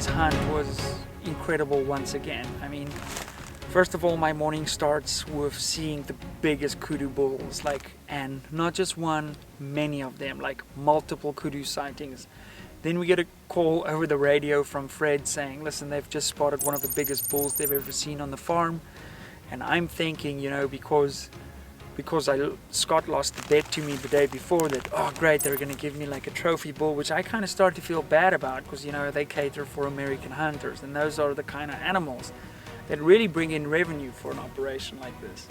today's hunt was incredible once again. I mean, first of all, my morning starts with seeing the biggest kudu bulls, and not just one, many of them, like multiple kudu sightings. Then we get a call over the radio from Fred saying, listen, they've just spotted one of the biggest bulls they've ever seen on the farm. And I'm thinking, because Scott lost the bet to me the day before that, oh great, they're going to give me like a trophy bull, which I kind of start to feel bad about because, they cater for American hunters, and those are the kind of animals that really bring in revenue for an operation like this.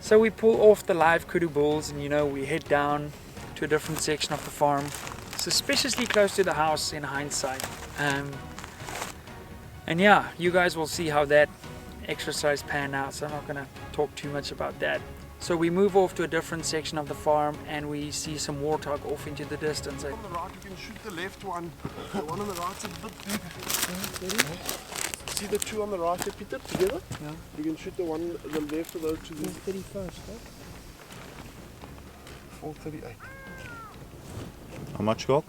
So we pull off the live kudu bulls and, we head down to a different section of the farm, suspiciously close to the house in hindsight. And yeah, you guys will see how that exercise panned out, so I'm not going to talk too much about that. So we move off to a different section of the farm and we see some warthog off into the distance. On the right, you can shoot the left one. The one on the right's a bit big. See the two on the right there, Peter, together? Yeah. You can shoot the one, the left of those two. 31st, 438. How much cock?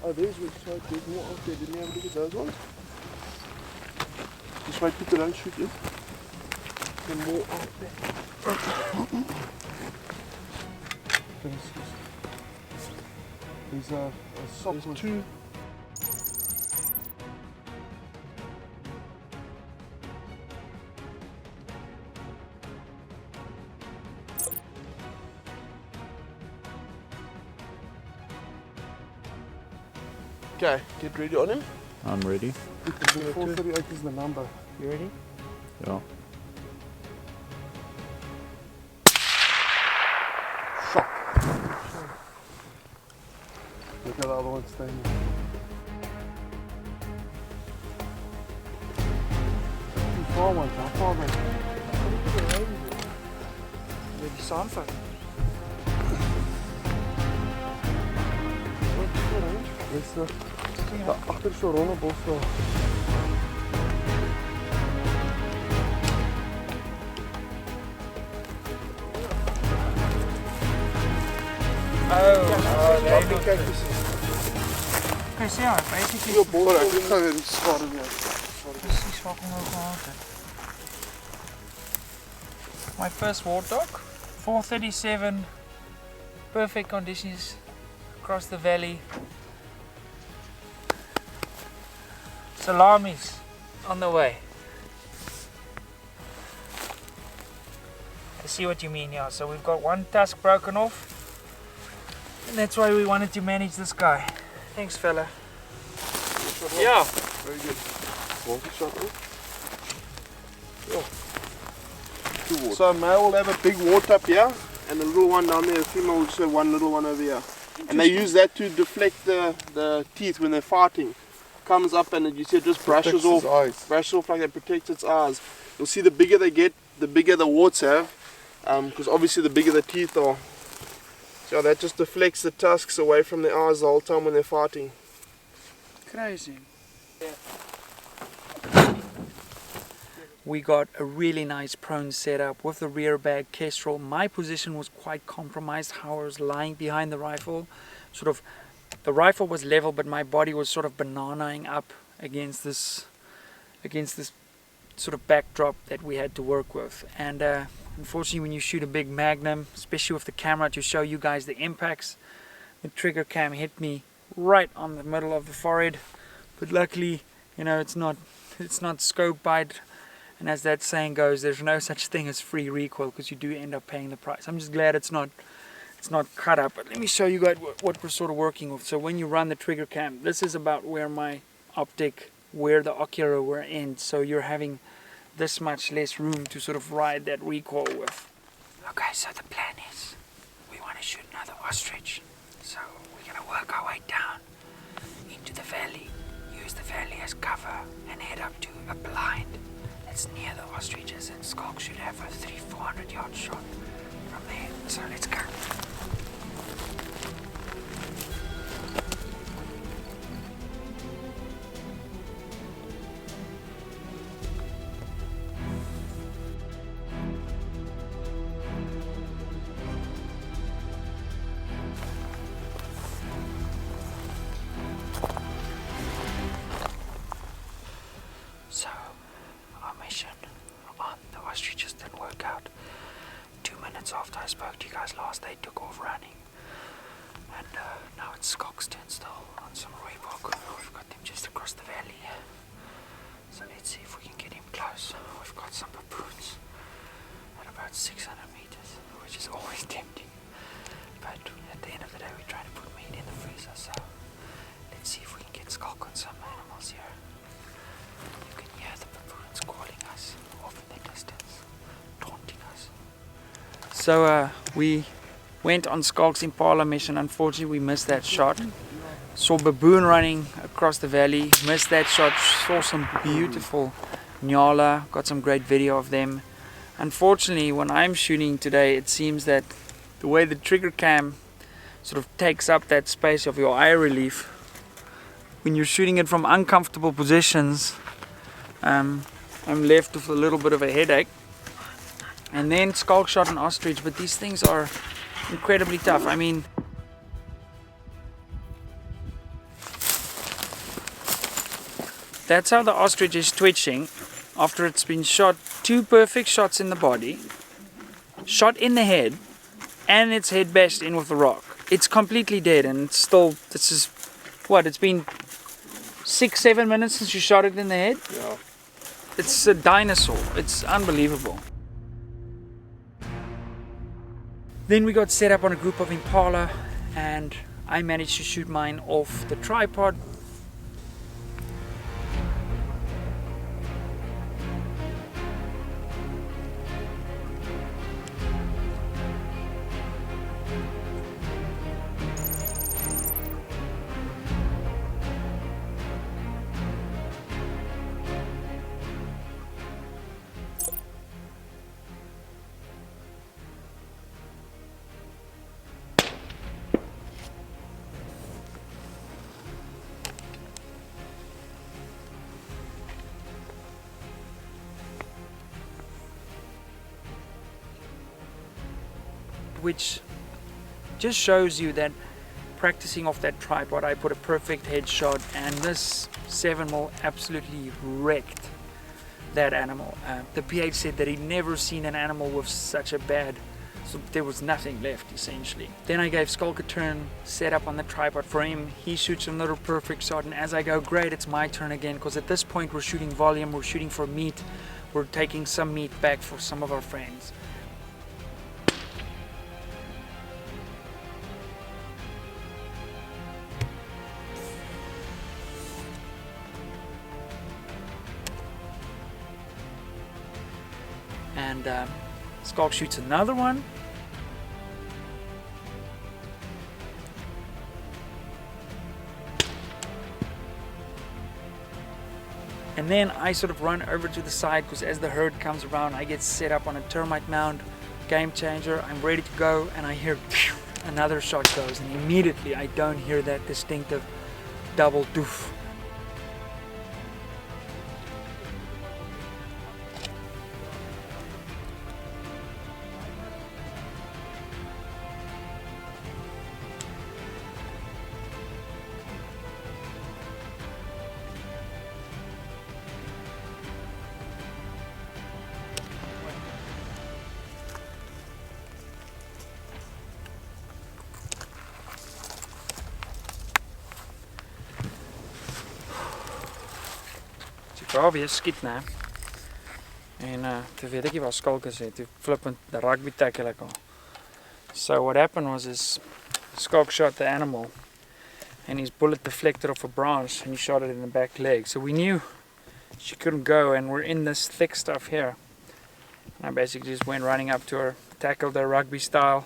Oh, there's more out there. Didn't you have a look at those ones? Just wait, Peter, don't shoot it. There's more out there. There's a sock with two. Okay, get ready on him. I'm ready. 438 is the number. You ready? Yeah. Shot. Look at the other one staying. Too far ones, how far away? Wil je saamvat? Dis daar agter so ronde bos daar. There we Kyk eens. Okay, so yeah, basically Hier bos, ek gaan weer die skade weer. precies wat ik nou gehad heb. My first warthog, 437, perfect conditions across the valley. Salamis on the way. I see what you mean, yeah. So we've got one tusk broken off, and that's why we wanted to manage this guy. Thanks, fella. Yeah. Very good. One shot off. Yeah. So a male will have a big wart up here and a little one down there. A female will just have one little one over here. And they use that to deflect the teeth when they're fighting. Comes up and you see it just brushes off like that, protects its eyes. You'll see the bigger they get, the bigger the warts have, because obviously the bigger the teeth are. So that just deflects the tusks away from the eyes the whole time when they're fighting. Crazy. We got a really nice prone setup with the rear bag kestrel. My position was quite compromised, how I was lying behind the rifle. The rifle was level, but my body was sort of bananaing up against this sort of backdrop that we had to work with. And unfortunately, when you shoot a big Magnum, especially with the camera to show you guys the impacts, the trigger cam hit me right on the middle of the forehead. But luckily, it's not scope bite. And as that saying goes, there's no such thing as free recoil, because you do end up paying the price. I'm just glad it's not cut up. But let me show you guys what we're sort of working with. So when you run the trigger cam, this is about where my optic, where the ocular will end. So you're having this much less room to sort of ride that recoil with. Okay, so the plan is we want to shoot another ostrich. So we're going to work our way down into the valley, use the valley as cover, and head up to a blind that's near the ostriches, and Skulk should have a 300-400 yard shot from there. So let's go. scout. 2 minutes after I spoke to you guys last, they took off running. And now it's Skulk's turn still on some rooibok. We've got them just across the valley. So let's see if we can get him close. We've got some baboons at about 600 meters, which is always tempting. But at the end of the day, we're trying to put meat in the freezer, so let's see if we can get Skulk on some animals here. You can hear the baboons calling us off in the distance, taunting us. So we went on Skulk's Impala mission. Unfortunately, we missed that shot. Saw baboon running across the valley, missed that shot. Saw some beautiful nyala, got some great video of them. Unfortunately, when I'm shooting today, it seems that the way the trigger cam sort of takes up that space of your eye relief, when you're shooting it from uncomfortable positions, I'm left with a little bit of a headache. And then Skulk shot an ostrich, but these things are incredibly tough. I mean, that's how the ostrich is twitching after it's been shot 2 perfect shots in the body, shot in the head, and its head bashed in with a rock. It's completely dead, and it's still, this is what, it's been 6-7 minutes since you shot it in the head? Yeah. It's a dinosaur. It's unbelievable. Then we got set up on a group of impala, and I managed to shoot mine off the tripod. Which just shows you that practicing off that tripod, I put a perfect headshot, and this 7mm absolutely wrecked that animal. The PH said that he'd never seen an animal with such a bad, so there was nothing left essentially. Then I gave Skulk a turn, set up on the tripod for him. He shoots another perfect shot, and as I go, great, it's my turn again, because at this point we're shooting volume, we're shooting for meat, we're taking some meat back for some of our friends. And Skulk shoots another one. And then I sort of run over to the side, because as the herd comes around, I get set up on a termite mound, game changer. I'm ready to go, and I hear another shot goes, and immediately I don't hear that distinctive double doof. Daar weer skiet na. En toe weet ek nie waar Skulk is nie, toe flippend the rugby tackle ek al. So what happened was is Skulk shot the animal, and his bullet deflected off a branch, and he shot it in the back leg. So we knew she couldn't go, and we're in this thick stuff here. And I basically just went running up to her, tackled her rugby style,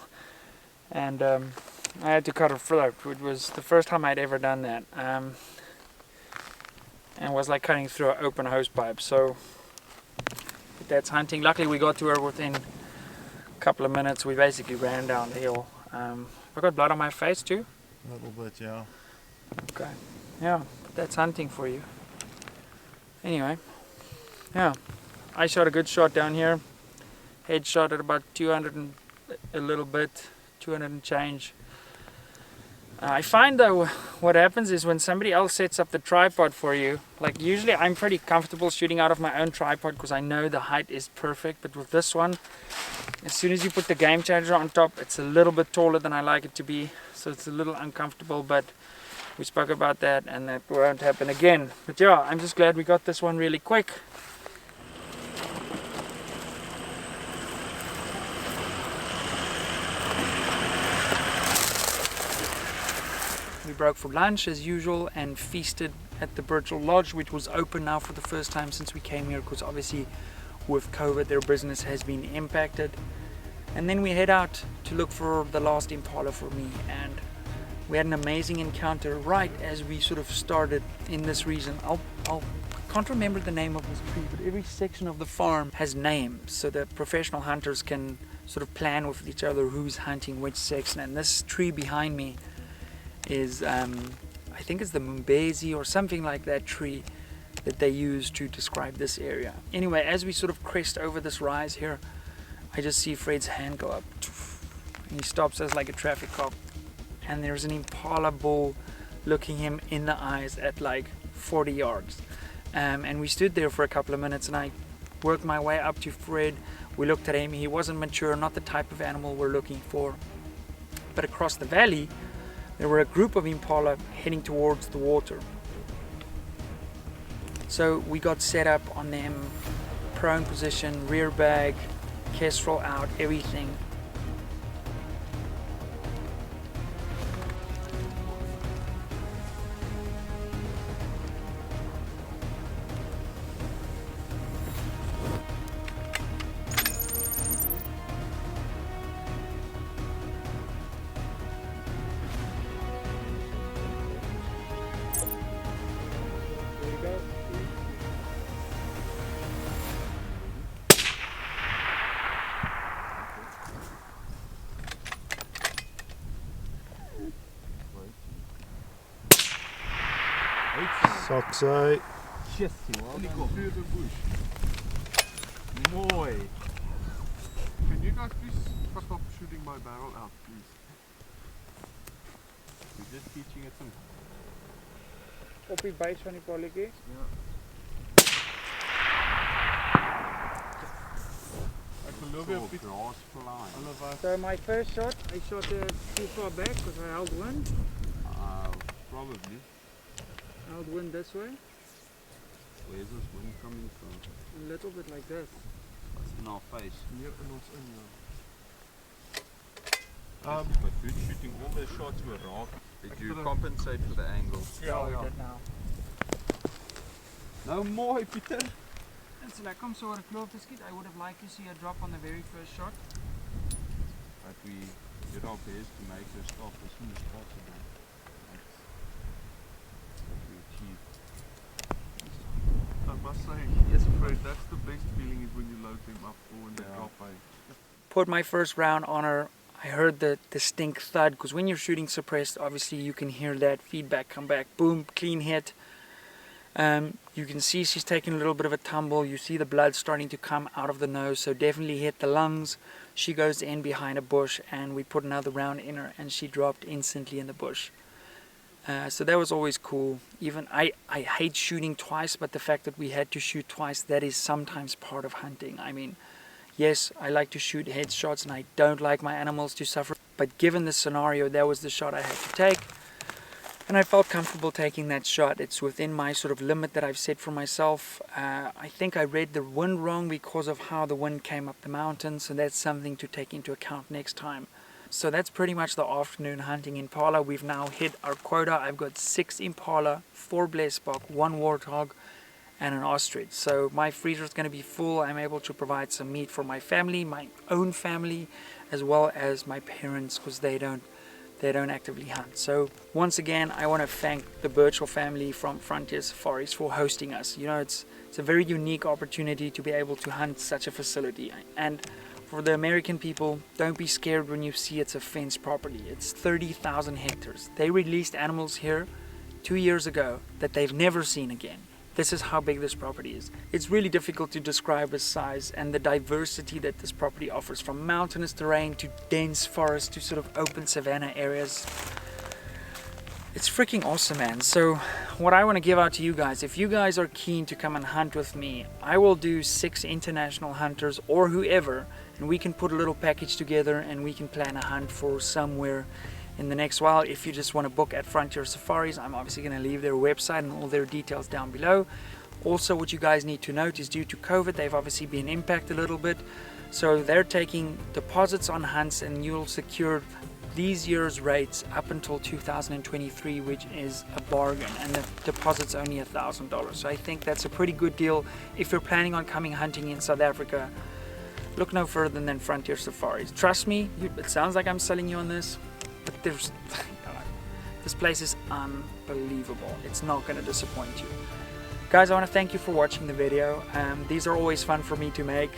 and I had to cut her throat, which was the first time I'd ever done that. And it was like cutting through an open hose pipe. So that's hunting. Luckily we got to her within a couple of minutes. We basically ran down the hill. I got blood on my face too. A little bit, yeah. Okay. Yeah, that's hunting for you. Anyway, yeah, I shot a good shot down here. Head shot at about 200 and a little bit, 200 and change. I find though what happens is when somebody else sets up the tripod for you, like usually I'm pretty comfortable shooting out of my own tripod because I know the height is perfect, but with this one, as soon as you put the game changer on top, it's a little bit taller than I like it to be, so it's a little uncomfortable, but we spoke about that and that won't happen again. But yeah, I'm just glad we got this one really quick. We broke for lunch as usual and feasted at the Birchall Lodge, which was open now for the first time since we came here, because obviously with COVID their business has been impacted. And then we head out to look for the last impala for me, and we had an amazing encounter right as we sort of started in this region. I can't remember the name of this tree, but every section of the farm has names so that professional hunters can sort of plan with each other who's hunting which section. And this tree behind me is I think it's the Mumbezi or something like that tree that they use to describe this area. Anyway, as we sort of crest over this rise here, I just see Fred's hand go up and he stops us like a traffic cop, and there's an impala bull looking him in the eyes at like 40 yards, and we stood there for a couple of minutes and I worked my way up to Fred. We looked at him. He wasn't mature, not the type of animal we're looking for, but across the valley there were a group of impala heading towards the water. So we got set up on them, prone position, rear bag, kestrel out, everything. Saksy. Mooi. Can you guys please stop shooting my barrel out, please? You're just teaching it some. Op die buis van die polletjie. Ek geloof jy op die So my first shot, I shot too far back because I held wind. Probably. I held wind this way, Where's this wind coming from? a little bit like this. What's in our face? Hier in ons in. But good shooting all the shots were raak. Did you compensate for the angle? Yeah, we did now. Nou mooi, Pieter. It's like I'm so kloof te skiet. I would have liked to see a drop on the very first shot. But we did our best to make her stop as soon as possible. That's what we achieved. I must say, yes, Fred, that's the best feeling is when you load them up or when they drop by. Put my first round on her. I heard the distinct thud, because when you're shooting suppressed, obviously you can hear that feedback come back. Boom, clean hit. You can see she's taking a little bit of a tumble. You see the blood starting to come out of the nose, so definitely hit the lungs. She goes in behind a bush, and we put another round in her, and she dropped instantly in the bush. So that was always cool. Even I hate shooting twice, but the fact that we had to shoot twice, that is sometimes part of hunting. I mean, yes, I like to shoot headshots and I don't like my animals to suffer, but given the scenario, that was the shot I had to take. And I felt comfortable taking that shot. It's within my sort of limit that I've set for myself. I think I read the wind wrong because of how the wind came up the mountain, so that's something to take into account next time. So that's pretty much the afternoon hunting impala. We've now hit our quota. I've got 6 impala, 4 blesbok, 1 warthog, and an ostrich. So my freezer is going to be full. I'm able to provide some meat for my family, my own family, as well as my parents, because they don't actively hunt. So once again, I want to thank the Birchall family from Frontier Safaris for hosting us. You know, it's a very unique opportunity to be able to hunt such a facility. And for the American people, don't be scared when you see it's a fenced property. It's 30,000 hectares. They released animals here 2 years ago that they've never seen again. This is how big this property is. It's really difficult to describe the size and the diversity that this property offers, from mountainous terrain to dense forest to sort of open savanna areas. it's freaking awesome, man. So what I want to give out to you guys, if you guys are keen to come and hunt with me, I will do 6 international hunters or whoever, and we can put a little package together and we can plan a hunt for somewhere in the next while. If you just want to book at Frontier Safaris, I'm obviously going to leave their website and all their details down below. Also, what you guys need to note is due to COVID, they've obviously been impacted a little bit. So they're taking deposits on hunts, and you'll secure these year's rates up until 2023, which is a bargain, and the deposit's only $1,000. So I think that's a pretty good deal. If you're planning on coming hunting in South Africa, look no further than Frontier Safaris. Trust me, it sounds like I'm selling you on this, but there's this place is unbelievable. It's not going to disappoint you. Guys, I want to thank you for watching the video. These are always fun for me to make.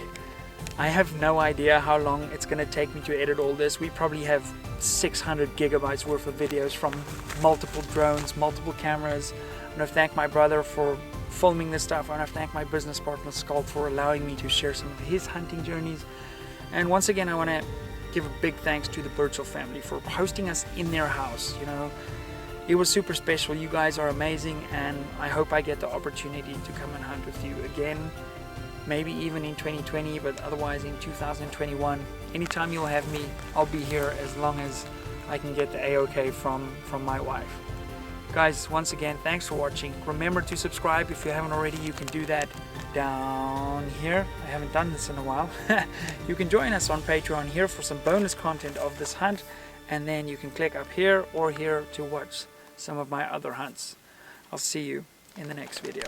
I have no idea how long it's going to take me to edit all this. We probably have 600 gigabytes worth of videos from multiple drones, multiple cameras. I want to thank my brother for filming this stuff. I want to thank my business partner Scalp for allowing me to share some of his hunting journeys. And once again, I want to give a big thanks to the Birchall family for hosting us in their house. You know, it was super special. You guys are amazing, and I hope I get the opportunity to come and hunt with you again. Maybe even in 2020, but otherwise in 2021. Anytime you'll have me, I'll be here as long as I can get the A-OK from my wife. Guys, once again, thanks for watching. Remember to subscribe if you haven't already. You can do that down here. I haven't done this in a while. You can join us on Patreon here for some bonus content of this hunt, and then you can click up here or here to watch some of my other hunts. I'll see you in the next video.